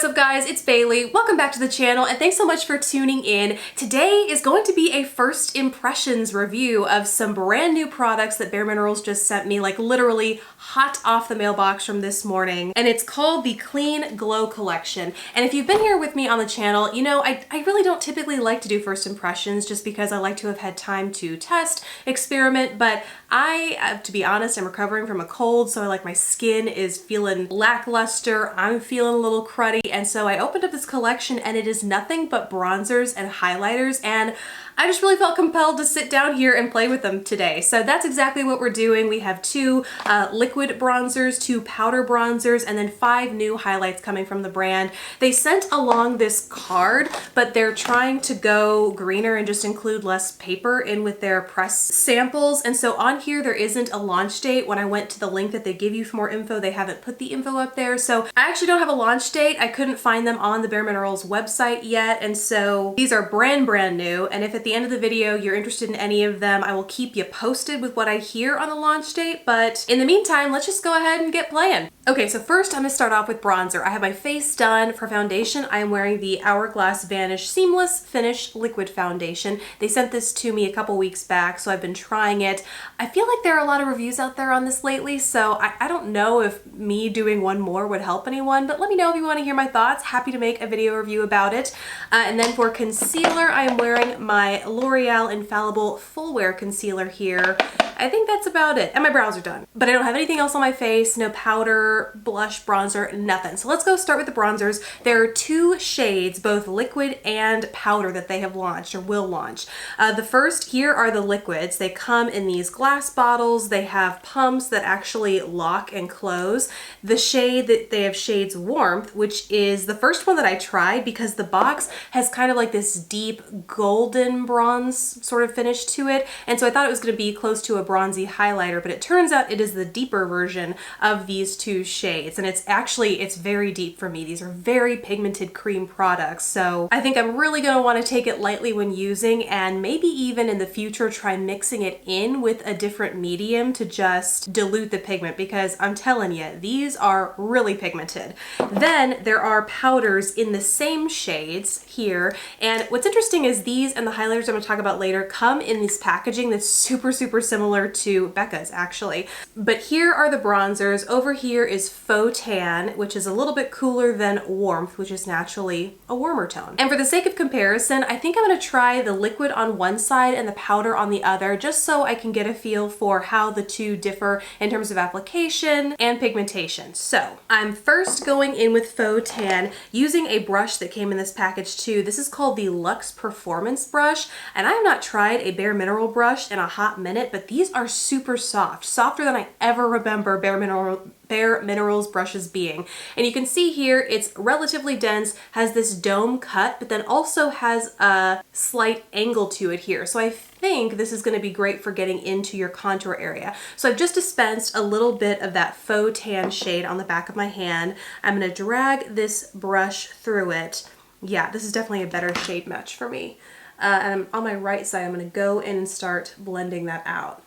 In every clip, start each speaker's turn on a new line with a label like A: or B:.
A: up guys, it's Bailey. Welcome back to the channel and thanks so much for tuning in. Today is going to be a first impressions review of some brand new products that BareMinerals just sent me, like literally hot off the mailbox from this morning. And it's called the Clean Glow Collection. And if you've been here with me on the channel, you know I really don't typically like to do first impressions just because I like to have had time to test, experiment, but to be honest, I'm recovering from a cold, so my skin is feeling lackluster, I'm feeling a little cruddy, and so I opened up this collection and it is nothing but bronzers and highlighters, and I just really felt compelled to sit down here and play with them today. So that's exactly what we're doing. We have two liquid bronzers, two powder bronzers, and then 5 new highlights coming from the brand. They sent along this card, but they're trying to go greener and just include less paper in with their press samples. And so on here, there isn't a launch date. When I went to the link that they give you for more info, they haven't put the info up there. So I actually don't have a launch date. I couldn't find them on the BareMinerals website yet. And so these are brand new. And if at the end of the video you're interested in any of them, I will keep you posted with what I hear on the launch date. But in the meantime, let's just go ahead and get playing. Okay, so first I'm gonna start off with bronzer. I have my face done. For foundation, I am wearing the Hourglass Vanish Seamless Finish Liquid Foundation. They sent this to me a couple weeks back, so I've been trying it. I feel like there are a lot of reviews out there on this lately, so I don't know if me doing one more would help anyone, but let me know if you want to hear my thoughts. Happy to make a video review about it. And then for concealer, I am wearing my L'Oreal Infallible Full Wear Concealer here. I think that's about it. And my brows are done. But I don't have anything else on my face, no powder, blush, bronzer, nothing. So let's go start with the bronzers. There are 2 shades, both liquid and powder, that they have launched or will launch. The first, here are the liquids. They come in these glass bottles. They have pumps that actually lock and close. The shade that they have, shades Warmth, which is the first one that I tried because the box has kind of like this deep golden bronze sort of finish to it. And so I thought it was going to be close to a bronzy highlighter, but it turns out it is the deeper version of these 2 shades. And it's very deep for me. These are very pigmented cream products. So I think I'm really going to want to take it lightly when using, and maybe even in the future try mixing it in with a different medium to just dilute the pigment, because I'm telling you, these are really pigmented. Then there are powders in the same shades here. And what's interesting is these and the highlighters I'm going to talk about later come in this packaging that's super similar to Becca's actually. But here are the bronzers. Over here is Faux Tan, which is a little bit cooler than Warmth, which is naturally a warmer tone. And for the sake of comparison, I think I'm going to try the liquid on one side and the powder on the other, just so I can get a feel for how the 2 differ in terms of application and pigmentation. So I'm first going in with Faux Tan using a brush that came in this package too. This is called the Luxe Performance Brush, and I have not tried a BareMineral brush in a hot minute, but these are super soft, softer than I ever remember BareMinerals brushes being. And you can see here it's relatively dense, has this dome cut, but then also has a slight angle to it here. So I think this is going to be great for getting into your contour area. So I've just dispensed a little bit of that Faux Tan shade on the back of my hand. I'm going to drag this brush through it. Yeah, this is definitely a better shade match for me. And on my right side, I'm going to go in and start blending that out.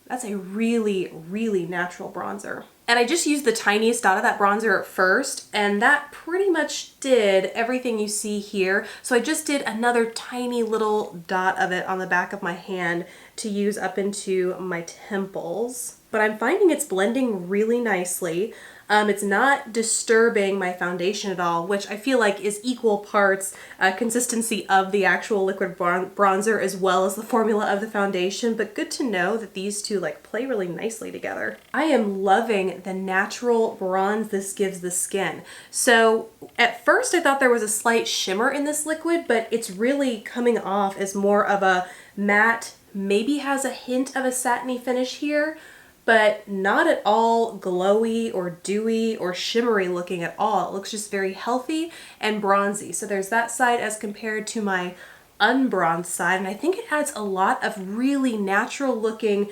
A: That's a really natural bronzer. And I just used the tiniest dot of that bronzer at first, and that pretty much did everything you see here. So I just did another tiny little dot of it on the back of my hand to use up into my temples. But I'm finding it's blending really nicely. It's not disturbing my foundation at all, which I feel like is equal parts consistency of the actual liquid bronzer as well as the formula of the foundation, but good to know that these 2 play really nicely together. I am loving the natural bronze this gives the skin. So at first I thought there was a slight shimmer in this liquid, but it's really coming off as more of a matte, maybe has a hint of a satiny finish here, but not at all glowy or dewy or shimmery looking at all. It looks just very healthy and bronzy. So there's that side as compared to my unbronzed side, and I think it adds a lot of really natural looking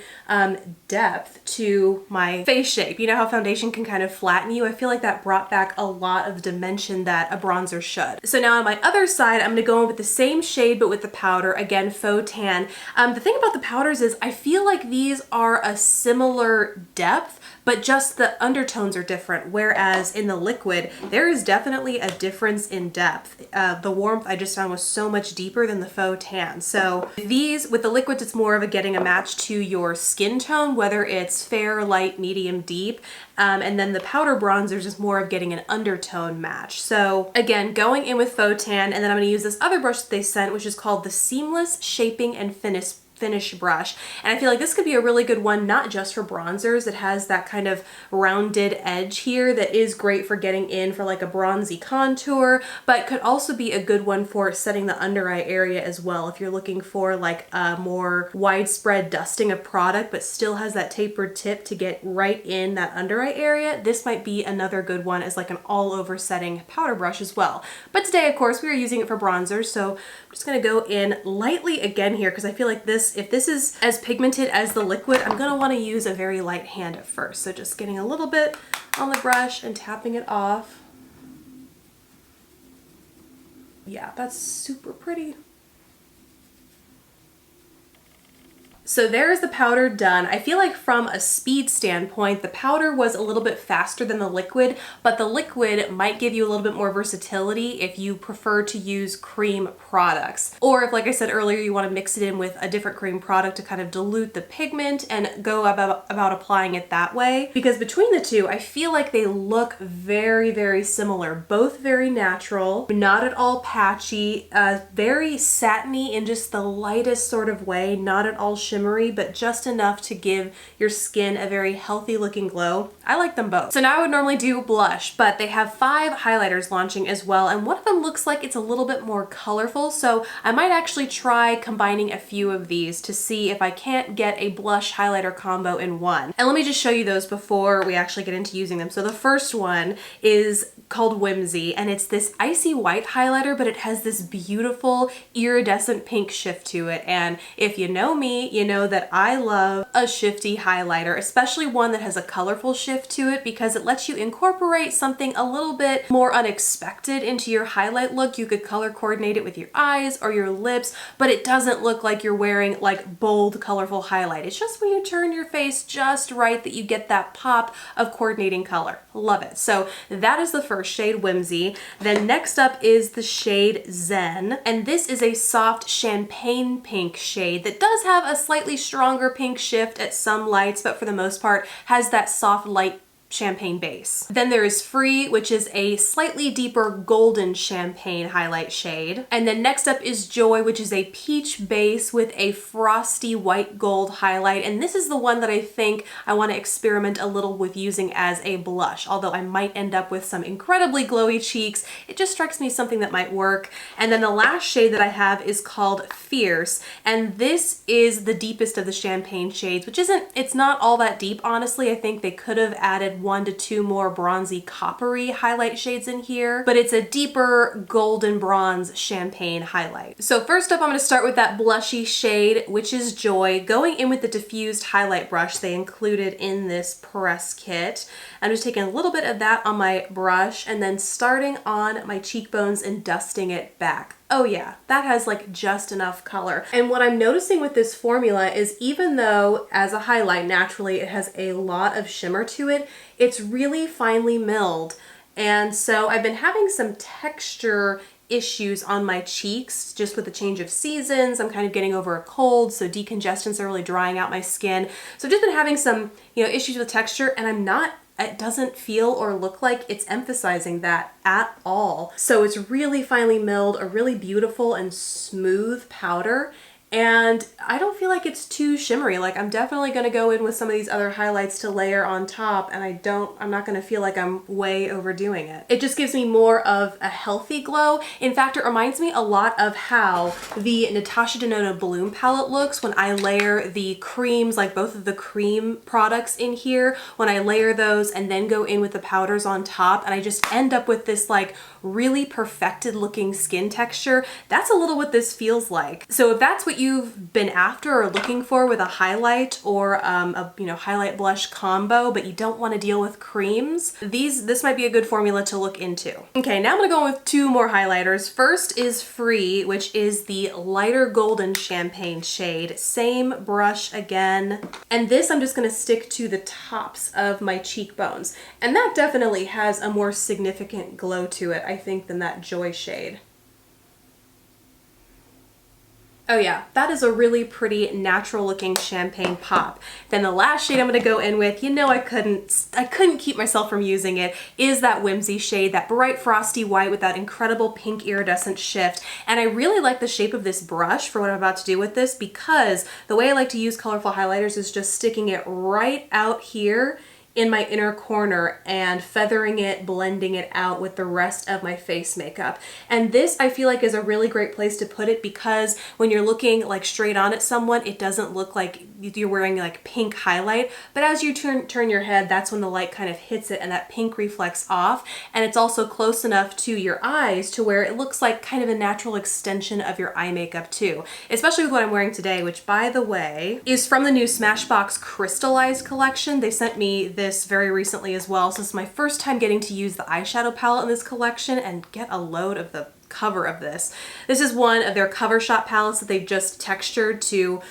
A: depth to my face shape. You know how foundation can kind of flatten you? I feel like that brought back a lot of dimension that a bronzer should. So now on my other side, I'm gonna go in with the same shade but with the powder, again, faux tan. The thing about the powders is I feel like these are a similar depth, but just the undertones are different, whereas in the liquid, there is definitely a difference in depth. The warmth I just found was so much deeper than the faux tan. So these, with the liquids, it's more of a getting a match to your skin tone, whether it's fair, light, medium, deep, and then the powder bronzers is more of getting an undertone match. So again, going in with faux tan, and then I'm gonna use this other brush that they sent, which is called the Seamless Shaping and Finish brush. And I feel like this could be a really good one, not just for bronzers. It has that kind of rounded edge here that is great for getting in for like a bronzy contour, but could also be a good one for setting the under eye area as well. If you're looking for like a more widespread dusting of product, but still has that tapered tip to get right in that under eye area, this might be another good one as like an all over setting powder brush as well. But today, of course, we are using it for bronzers. So I'm just gonna go in lightly again here, because I feel like if this is as pigmented as the liquid, I'm gonna wanna use a very light hand at first. So just getting a little bit on the brush and tapping it off. Yeah, that's super pretty. So there's the powder done. I feel like from a speed standpoint, the powder was a little bit faster than the liquid, but the liquid might give you a little bit more versatility if you prefer to use cream products. Or if, like I said earlier, you want to mix it in with a different cream product to kind of dilute the pigment and go about applying it that way. Because between the two, I feel like they look very, very similar. Both very natural, not at all patchy, very satiny in just the lightest sort of way, not at all shimmery, but just enough to give your skin a very healthy looking glow. I like them both. So now I would normally do blush, but they have 5 highlighters launching as well, and one of them looks like it's a little bit more colorful, so I might actually try combining a few of these to see if I can't get a blush highlighter combo in one. And let me just show you those before we actually get into using them. So the first one is called Whimsy, and it's this icy white highlighter, but it has this beautiful iridescent pink shift to it. And if you know me, you know that I love a shifty highlighter, especially one that has a colorful shift to it, because it lets you incorporate something a little bit more unexpected into your highlight look. You could color coordinate it with your eyes or your lips, but it doesn't look like you're wearing like bold, colorful highlight. It's just when you turn your face just right that you get that pop of coordinating color. Love it. So that is the first shade, Whimsy. Then next up is the shade Zen, and this is a soft champagne pink shade that does have a slightly stronger pink shift at some lights, but for the most part has that soft light champagne base. Then there is Free, which is a slightly deeper golden champagne highlight shade. And then next up is Joy, which is a peach base with a frosty white gold highlight. And this is the one that I think I want to experiment a little with using as a blush, although I might end up with some incredibly glowy cheeks. It just strikes me as something that might work. And then the last shade that I have is called Fierce, and this is the deepest of the champagne shades, which it's not all that deep, honestly. I think they could have added 1 to 2 more bronzy coppery highlight shades in here, but it's a deeper golden bronze champagne highlight. So first up, I'm going to start with that blushy shade, which is Joy, going in with the diffused highlight brush they included in this press kit. I'm just taking a little bit of that on my brush and then starting on my cheekbones and dusting it back. Oh yeah, that has like just enough color. And what I'm noticing with this formula is even though as a highlight, naturally it has a lot of shimmer to it, it's really finely milled. And so I've been having some texture issues on my cheeks just with the change of seasons. I'm kind of getting over a cold, so decongestants are really drying out my skin. So I've just been having some, issues with texture, and it doesn't feel or look like it's emphasizing that at all. So it's really finely milled, a really beautiful and smooth powder. And I don't feel like it's too shimmery. Like I'm definitely gonna go in with some of these other highlights to layer on top, and I'm not gonna feel like I'm way overdoing it. It just gives me more of a healthy glow. In fact, it reminds me a lot of how the Natasha Denona Bloom palette looks when I layer the creams, like both of the cream products in here, when I layer those and then go in with the powders on top, and I just end up with this like really perfected looking skin texture. That's a little what this feels like. So if that's what you've been after or looking for with a highlight or a highlight blush combo, but you don't want to deal with creams, this might be a good formula to look into. Okay, now I'm gonna go with two more highlighters. First is Free, which is the lighter golden champagne shade. Same brush again. And this I'm just gonna stick to the tops of my cheekbones. And that definitely has a more significant glow to it, I think, than that Joy shade. Oh yeah, that is a really pretty natural looking champagne pop. Then the last shade I'm gonna go in with, you know I couldn't keep myself from using it, is that Whimsy shade, that bright frosty white with that incredible pink iridescent shift. And I really like the shape of this brush for what I'm about to do with this, because the way I like to use colorful highlighters is just sticking it right out here in my inner corner and feathering it, blending it out with the rest of my face makeup. And this I feel like is a really great place to put it, because when you're looking like straight on at someone, it doesn't look like you're wearing like pink highlight, but as you turn your head, that's when the light kind of hits it and that pink reflects off. And it's also close enough to your eyes to where it looks like kind of a natural extension of your eye makeup too, especially with what I'm wearing today, which by the way is from the new Smashbox Crystallized collection. They sent me this very recently as well, so this is my first time getting to use the eyeshadow palette in this collection and get a load of the cover of this. This is one of their cover shot palettes that they've just textured to,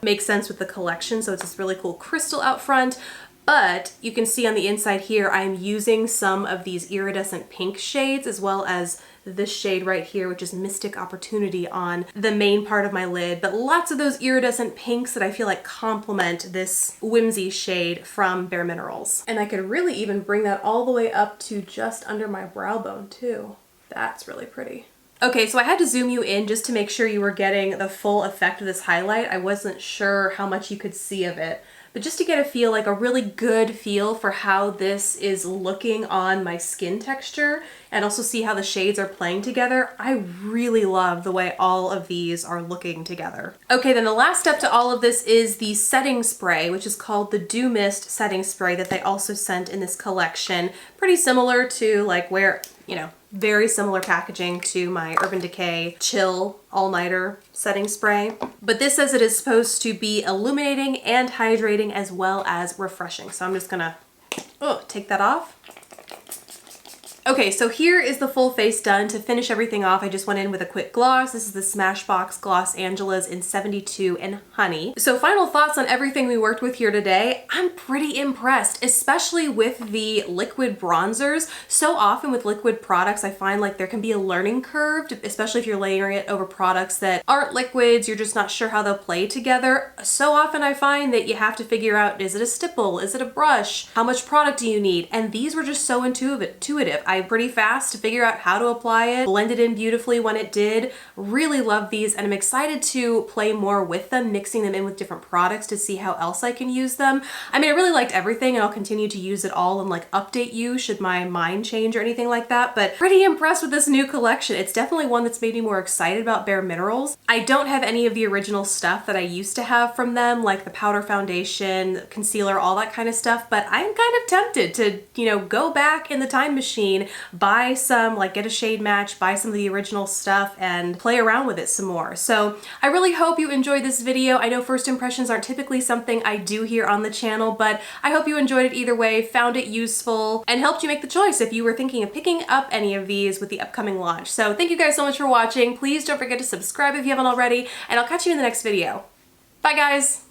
A: make sense with the collection, so it's this really cool crystal out front. But you can see on the inside here, I'm using some of these iridescent pink shades, as well as this shade right here, which is Mystic Opportunity, on the main part of my lid. But lots of those iridescent pinks that I feel like complement this Whimsy shade from BareMinerals. And I could really even bring that all the way up to just under my brow bone too. That's really pretty. Okay, so I had to zoom you in just to make sure you were getting the full effect of this highlight. I wasn't sure how much you could see of it, but just to get a feel, like a really good feel for how this is looking on my skin texture, and also see how the shades are playing together. I really love the way all of these are looking together. Okay, then the last step to all of this is the setting spray, which is called the Dew Mist setting spray that they also sent in this collection. Pretty similar to like very similar packaging to my Urban Decay Chill All-Nighter setting spray. But this says it is supposed to be illuminating and hydrating as well as refreshing. So I'm just gonna take that off. Okay, so here is the full face done. To finish everything off, I just went in with a quick gloss. This is the Smashbox Gloss Angelas in 72 and Honey. So final thoughts on everything we worked with here today. I'm pretty impressed, especially with the liquid bronzers. So often with liquid products, I find like there can be a learning curve, especially if you're layering it over products that aren't liquids, you're just not sure how they'll play together. So often I find that you have to figure out, is it a stipple? Is it a brush? How much product do you need? And these were just so intuitive. Pretty fast to figure out how to apply it, blended in beautifully when it did. Really love these, and I'm excited to play more with them, mixing them in with different products to see how else I can use them. I mean, I really liked everything, and I'll continue to use it all and like update you should my mind change or anything like that, but pretty impressed with this new collection. It's definitely one that's made me more excited about BareMinerals. I don't have any of the original stuff that I used to have from them, like the powder foundation, concealer, all that kind of stuff, but I'm kind of tempted to, go back in the time machine, buy some, like get a shade match, buy some of the original stuff and play around with it some more. So I really hope you enjoyed this video. I know first impressions aren't typically something I do here on the channel, but I hope you enjoyed it either way, found it useful, and helped you make the choice if you were thinking of picking up any of these with the upcoming launch. So thank you guys so much for watching. Please don't forget to subscribe if you haven't already, and I'll catch you in the next video. Bye guys!